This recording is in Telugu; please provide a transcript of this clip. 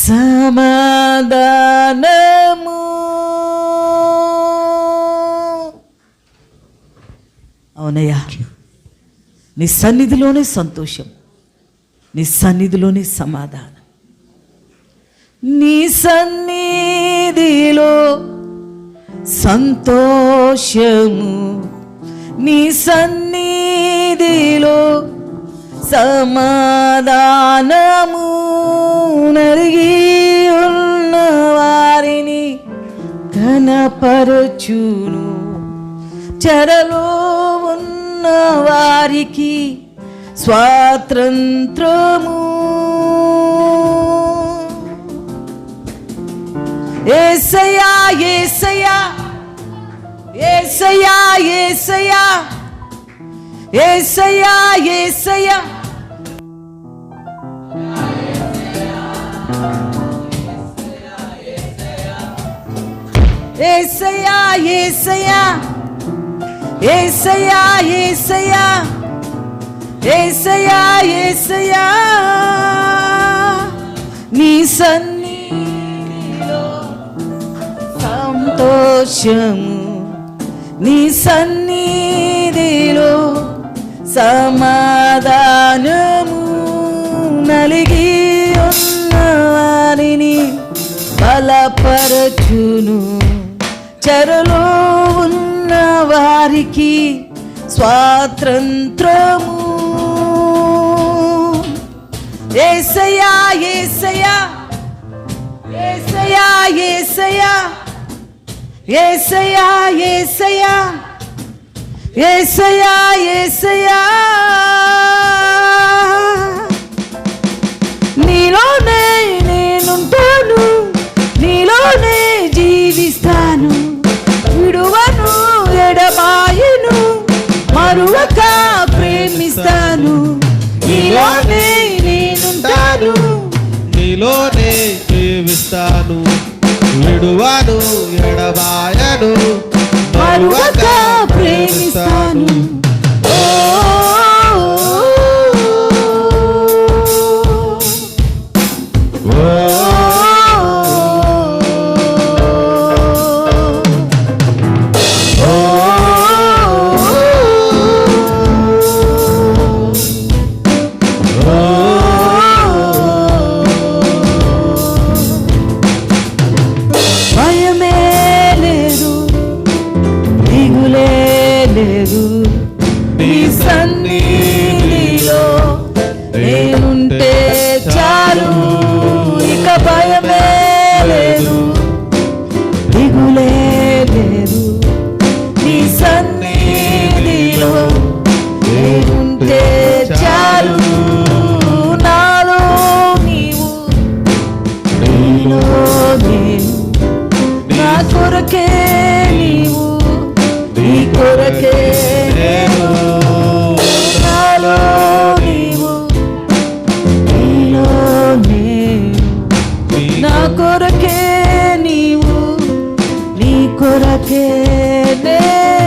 సమాధానము. అవునయ్యా, నీ సన్నిధిలోనే సంతోషం, నీ సన్నిధిలోనే సమాధానం. నీ సన్నిధిలో సంతోషము, నీ సన్నిధిలో సమాధానము. నలిగి ఉన్న వారిని ఘనపరచును, చెరలో ఉన్న వారికి స్వాతంత్రము. యేసయ్యా యేసయ్యా యేసయ్యా యేసయ్యా యేసయ్యా యేసయ్యా యేసయ్యా యేసయ్యా యేసయ్యా యేసయ్యా యేసయ్యా యేసయ్యా నీ సన్నిధిలో సంతోషము, నీ సన్నిధిలో సమాధానము. నలిగి ఉన్న వారిని బలపరచును, చెరలో ఉన్న వారికి స్వాతంత్రము. యేసయ్యా యేసయ్యా యేసయ్యా యేసయ్యా యేసయ్యా యేసయ్యా యేసయ్యా యేసయ్యా నీలోనే నేనుంటాను, నీలోనే జీవిస్తాను, విడువను ఎడబాయను, మరువక ప్రేమిస్తాను. నీలోనే నేనుంటాను, నీలోనే జీవిస్తాను, విడువను ఎడబాయను, మరువక ప్రేమిస్తాను. నీ సన్నిధిలో నేనుంటే చాలు, ఇక భయమే లేదు, దిగులే లేదు. నీ సన్నిధిలో నేనుంటే చాలు, నాలో నీవు, నీలో నేను, నా కొరకే నీవు, నీ కొరకే నేను. నాలో నీవు, నీలో నేను, నా కొరకే నీవు, నీ కొరకే నేను.